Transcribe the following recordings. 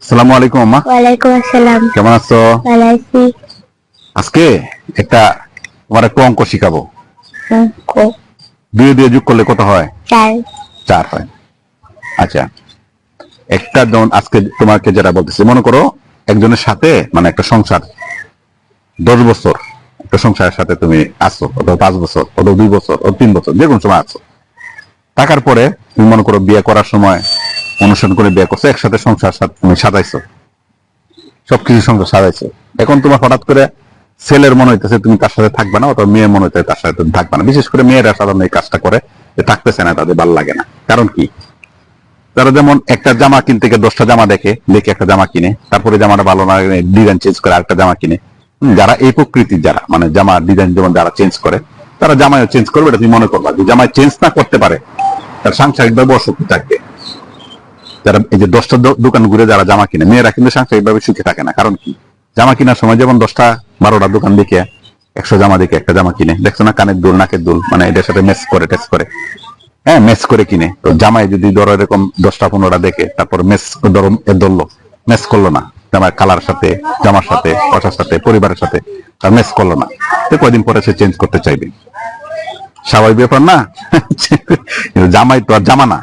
আসসালামু আলাইকুম আম্মা। ওয়ালাইকুম আসসালাম। কেমন আছো? ভালো আছি। আজকে একটা তোমার একটু অঙ্ক শিখাবো। অঙ্ক? 2 দিয়ে যোগ করলে কত হয়? 4। 4 হয়। আচ্ছা, একটা যেমন আজকে তোমাকে যেটা বলতেছি, মনে করো একজনের সাথে মানে একটা সংসার 10 বছর, একটা সংসারের সাথে তুমি আছো, অথবা 5 বছর, অথবা 2 বছর, অথবা 3 বছর, যে কোনো সময় আছো। থাকার পরে তুমি মনে করো বিয়ে করার সময় অনুষ্ঠান করে বিয়ে করছো, একসাথে সংসার তুমি সাজাইছো, সবকিছু সংসার সাজাইছো। এখন তোমার হঠাৎ করে ছেলের মনে হইতেছে তুমি তার সাথে থাকবে না, অথবা মেয়ের মনে হইতেছে তার সাথে তুমি থাকবে না। বিশেষ করে মেয়েরা সাধারণত এই কাজটা করে, যে থাকতেছে না, তাদের ভালো লাগে না। কারণ কি? তারা যেমন একটা জামা কিনতে গিয়ে 10টা জামা দেখে দেখে একটা জামা কিনে, তারপরে জামাটা ভালো না ডিজাইন চেঞ্জ করে আরেকটা জামা কিনে। যারা এই প্রকৃতির, যারা মানে জামা ডিজাইন যেমন যারা চেঞ্জ করে, তারা জামাইও চেঞ্জ করবে। এটা তুমি মনে করবা যে জামাই চেঞ্জ না করতে পারে, তার সাংসারিকভাবে অসুখী থাকবে। যারা এই যে 10টা দোকান ঘুরে যারা জামা কিনে, মেয়েরা কিন্তু সাংসারিকভাবে সুখে থাকে না। কারণ কি? জামা কেনার সময় যেমন 10টা 12টা দোকান দেখে 100 জামা দেখে একটা জামা কিনে, দেখছো না? কানের দুল, নাকের দুল, মানে এটার সাথে ম্যাচ করে, টেস্ট করে, হ্যাঁ ম্যাচ করে কিনে। তো জামাই যদি ধরো এরকম 10টা 15টা দেখে, তারপর ম্যাচ ধরো ধরলো, ম্যাচ করলো না, জামার কালার সাথে, জামার সাথে, কথার সাথে, পরিবারের সাথে তার ম্যাচ করলো না, তো কয়দিন পরে সে চেঞ্জ করতে চাইবে। স্বাভাবিক ব্যাপার না? জামাই তো আর জামা না।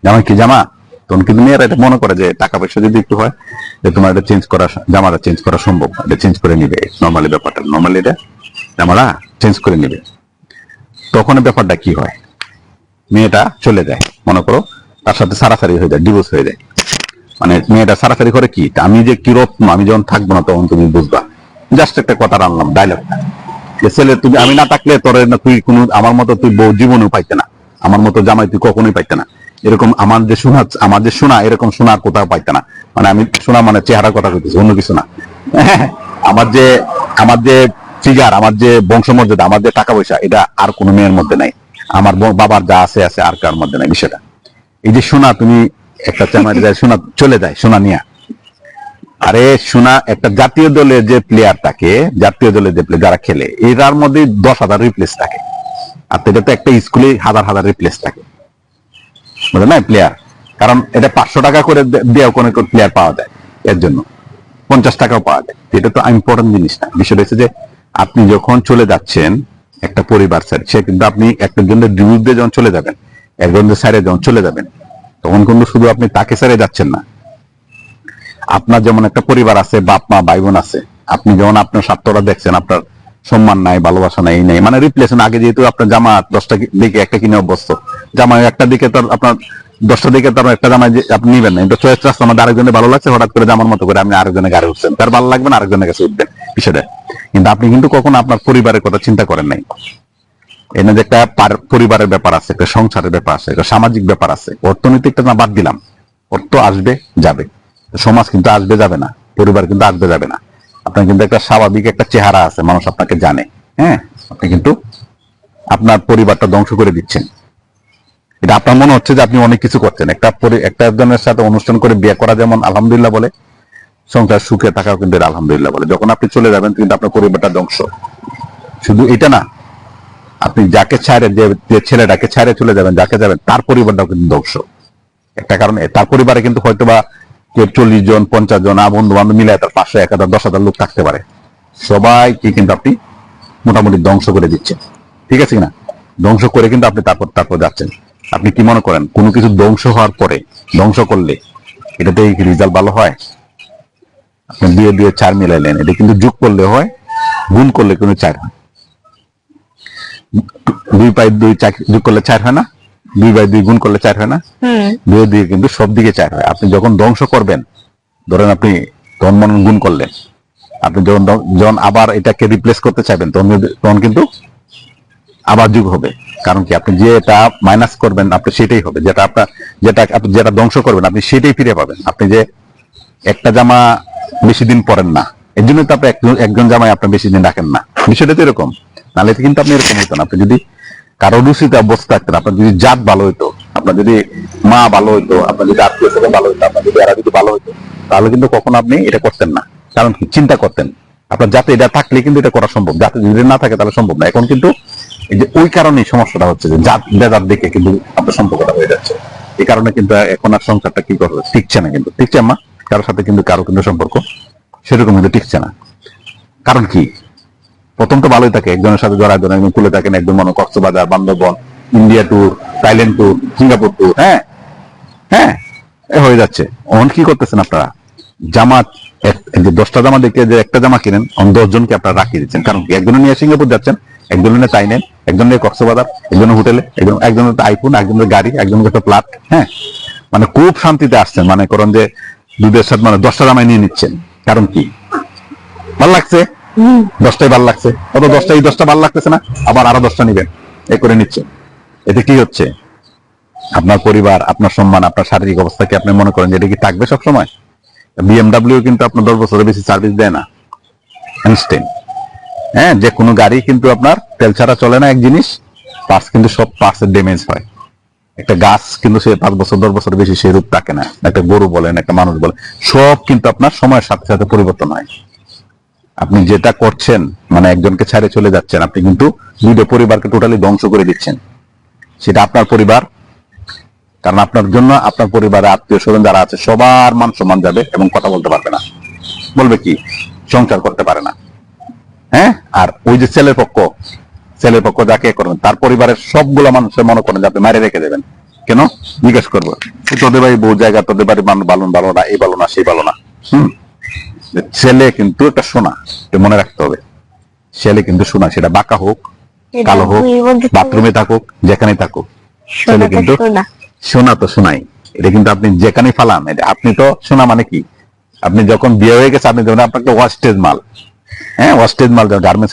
জামাই কি জামা? তখন কিন্তু মেয়েরা এটা মনে করে যে টাকা পয়সা যদি একটু হয়, যে তোমার এটা চেঞ্জ করা, জামাটা চেঞ্জ করা সম্ভব, এটা চেঞ্জ করে নিবে। নর্মালি ব্যাপারটা, নর্মালি এটা জামাটা চেঞ্জ করে নিবে। তখন ব্যাপারটা কি হয়? মেয়েটা চলে যায়, মনে করো তার সাথে সারাসারি হয়ে যায়, ডিভোর্স হয়ে যায়। মানে মেয়েটা সারাসারি করে কি, আমি যে কি রত্ন, আমি যখন থাকবো না তখন তুমি বুঝবা। জাস্ট একটা কথা আনলাম, ডায়লগ, যে ছেলে তুমি, আমি না থাকলে তোর না, তুই কোনো আমার মতো তুই বউ জীবনেও পাইতে না, আমার মতো জামাই তুই কখনোই পাইতে না। এরকম আমার যে শোনা এরকম শোনা কোথাও পাইতে না। মানে আমি শোনা মানে চেহারার কথা কইতেছি, অন্য কিছু না। আমার যে ফিগার, আমার যে বংশমর্যাদা, আমার যে টাকা পয়সা, এটা আর কোনো মেয়ের মধ্যে নাই। আমার বাবার যা আছে আছে আর কার মধ্যে নাই বিষয়টা। এই যে শোনা, তুমি একটা চামারি যায় শোনা, চলে যায় শোনা নিয়া। আরে শোনা একটা জাতীয় দলে যে প্লেয়ার থাকে, জাতীয় দলে যে প্লেয়ার যারা খেলে, এটার মধ্যে 10,000 রিপ্লেস থাকে। আর এটা তো একটা স্কুলে হাজার হাজার রিপ্লেস থাকে, বুঝলেন না? প্লেয়ার, কারণ এটা 500 টাকা করে দেওয়া কোনো প্লেয়ার পাওয়া যায়, এর জন্য 50 টাকাও পাওয়া যায়। এটা তো ইম্পর্টেন্ট জিনিস না। বিষয়টা হচ্ছে যে আপনি যখন চলে যাচ্ছেন একটা পরিবার ছেড়ে, সে কিন্তু আপনি একজনের ডিভোর্স দিয়ে যখন চলে যাবেন, একজনের সাইডে যখন চলে যাবেন, তখন কিন্তু শুধু আপনি তাকে ছেড়ে যাচ্ছেন না। আপনার যেমন একটা পরিবার আছে, বাপ মা ভাই বোন আছে, আপনি যেমন আপনার স্বার্থটা দেখছেন, আপনার সম্মান নাই, ভালোবাসা নাই, এই নেই, মানে রিপ্লেশন। আগে যেহেতু আপনার জামা 10টা দিকে একটা কিনে অভ্যস্ত, জামা একটা দিকে তো আপনার 10টা দিকে তার একটা জামা আপনি নিবেন না। এটা চয়েস রাস্তা, আরেকজনের ভালো লাগছে, হঠাৎ করে জামার মতো করে আপনি আরেকজনের গাড়ি উঠছেন, তার ভালো লাগবে না, আরেকজনের কাছে উঠবেন বিষয়টা। কিন্তু আপনি কিন্তু কখনো আপনার পরিবারের কথা চিন্তা করেন নাই। এনে যে একটা পরিবারের ব্যাপার আছে, একটা সংসারের ব্যাপার আছে, একটা সামাজিক ব্যাপার আছে। অর্থনৈতিকটা না বাদ দিলাম, অর্থ আসবে যাবে, সমাজ কিন্তু আসবে যাবে না, পরিবার কিন্তু আসবে যাবে না। আপনার কিন্তু একটা স্বাভাবিক একটা চেহারা আছে, মানুষ আপনাকে জানে। হ্যাঁ, আপনি কিন্তু আপনার পরিবারটা ধ্বংস করে দিচ্ছেন। এটা আপনার মনে হচ্ছে যে আপনি অনেক কিছু করছেন। একটা একজনের সাথে অনুষ্ঠান করে বিয়ে করা যেমন আলহামদুলিল্লাহ বলে, সংসার সুখে থাকাও কিন্তু এটা আলহামদুলিল্লাহ বলে। যখন আপনি চলে যাবেন কিন্তু আপনার পরিবারটা ধ্বংস। শুধু এটা না, আপনি যাকে ছাড়ে, যে ছেলেটাকে ছাড়ে চলে যাবেন, যাকে যাবেন, তার পরিবারটাও কিন্তু ধ্বংস। একটা কারণে তার পরিবারে কিন্তু হয়তো বা 40 জন 50 জন বন্ধু বান্ধব মিলে তার 500 1000 10,000 লোক থাকতে পারে। সবাইকে কিন্তু আপনি মোটামুটি ধ্বংস করে দিচ্ছেন। ঠিক আছে কিনা? ধ্বংস করে কিন্তু আপনি তারপর যাচ্ছেন। আপনি কি মনে করেন কোনো কিছু ধ্বংস হওয়ার পরে, ধ্বংস করলে এটাতে রেজাল্ট ভালো হয়? আপনি 2 4 মিলাইলেন, এটা কিন্তু যোগ করলে হয়, গুণ করলে কোনো 4 হয়। 2 যোগ করলে 4 হয় না? 2/2 গুণ করলে 4 হয় না? 2 কিন্তু সব দিকে 4 হয়। আপনি যখন ধ্বংস করবেন, ধরেন আপনি তখন মন গুণ করলেন, আপনি যখন আবার এটাকে রিপ্লেস করতে চাইবেন, তখন কিন্তু আবার যুগ হবে। কারণ কি, আপনি যেটা মাইনাস করবেন আপনি সেটাই হবে, যেটা ধ্বংস করবেন আপনি সেটাই ফিরে পাবেন। আপনি যে একটা জামা বেশি দিন পরেন না, এর জন্য তো আপনি একজন জামাই আপনি বেশি দিন রাখেন না। বিষয়টা তো এরকম। নাহলে কিন্তু আপনি এরকম হইতেন। আপনি যদি কারো রুচিতে অবস্থা থাকতেন, আপনার যদি জাত ভালো হইতো, আপনার যদি মা ভালো হইতো, আপনার যদি আত্মীয় স্বজন ভালো হইতো, আপনার যদি এরা যদি ভালো হইতো, তাহলে কিন্তু কখনো আপনি এটা করতেন না। কারণ কি, চিন্তা করতেন। আপনার যাতে এটা থাকলে কিন্তু এটা করা সম্ভব, যাতে যদি না থাকে তাহলে সম্ভব না। এখন কিন্তু এই যে ওই কারণেই সমস্যাটা হচ্ছে, যে জাত বেজাত দেখে কিন্তু আপনার সম্পর্কটা হয়ে যাচ্ছে। এই কারণে কিন্তু এখন আর সংসারটা কি করবে, টিকছে না, কিন্তু টিকছে মা, কারোর সাথে কিন্তু কারো কিন্তু সম্পর্ক সেরকম কিন্তু টিকছে না। কারণ কি, প্রথম তো ভালোই থাকে, একজনের সাথে জড়ায় ধরেন, একদম খুলে থাকেন, একদম মনে Cox's Bazar, Bandarban, India tour, Thailand tour, Singapore tour, হ্যাঁ হ্যাঁ, এ হয়ে যাচ্ছে। অন কি করতেছেন আপনারা, জামাত যে 10টা জামা দেখে যে একটা জামা কিনেন, অন 10 জনকে আপনারা রাখিয়ে দিচ্ছেন। কারণ কি, একজনে নিয়ে সিঙ্গাপুর যাচ্ছেন, একজনে নিয়ে থাইল্যান্ড, একজন নিয়ে কক্সবাজার, একজনের হোটেলে, একজনের আইফোন, একজনের গাড়ি, একজনের একটা প্লাট, হ্যাঁ, মানে খুব শান্তিতে আসছেন, মানে করেন যে দুধের সাথে মানে 10টা জামাই নিয়ে নিচ্ছেন। কারণ কি, ভাল লাগছে, 10টাই ভাল লাগছে, অত 10টা ভাল লাগতেছে না, আবার আরো 10টা নিবেন, এ করে নিচ্ছেন। এতে কি হচ্ছে, আপনার পরিবার, আপনার সম্মান, আপনার শারীরিক অবস্থা কি আপনি মনে করেন যে এটা কি থাকবে সবসময়? বিএমডাব্লিউ কিন্তু আপনার 10 বছরের বেশি সার্ভিস দেয় না, ইনস্ট্যান্ট। হ্যাঁ, যে কোনো গাড়ি কিন্তু আপনার তেল ছাড়া চলে না, এক জিনিস, পার্টস কিন্তু সব পার্টসের ড্যামেজ হয়। একটা গাছ কিন্তু সে 5 বছর 10 বছর বেশি সেই রূপ থাকে না, একটা গরু বলেন, একটা মানুষ বলেন, সব কিন্তু আপনার সময়ের সাথে সাথে পরিবর্তন হয়। আপনি যেটা করছেন, মানে একজনকে ছেড়ে চলে যাচ্ছেন, আপনি কিন্তু দুটো পরিবারকে টোটালি ধ্বংস করে দিচ্ছেন। সেটা আপনার পরিবার, কারণ আপনার জন্য আপনার পরিবারে আত্মীয় স্বজন যারা আছে সবার মান সম্মান যাবে, এবং কথা বলতে পারবে না, বলবে কি, সংসার করতে পারে না। হ্যাঁ, আর ওই যে ছেলের পক্ষ যাকে করেন, তার পরিবারের সবগুলো মানুষের মনে করেন যে আপনি মারে রেখে দেবেন। কেন, জিজ্ঞেস করবো, তোদের বাড়ি বউ জায়গা, তোদের বাড়ি ভালো না, এই ভালো না, সেই ভালো না। ছেলে কিন্তু একটা সোনা, এটা মনে রাখতে হবে। ছেলে কিন্তু সোনা, সেটা বাঁকা হোক, কালো হোক, বাথরুমে থাকুক, যেখানে থাকুক, ছেলে কিন্তু সোনা তো সোনাই। এটা কিন্তু আপনি যেখানে ফালান, এটা আপনি তো সোনা মানে কি, আপনি যখন বিয়ে হয়ে গেছে, আপনি যখন আপনাকে ওয়াস্টেজ মাল, হ্যাঁ ওয়াস্টেজ মাল, গার্মেন্টস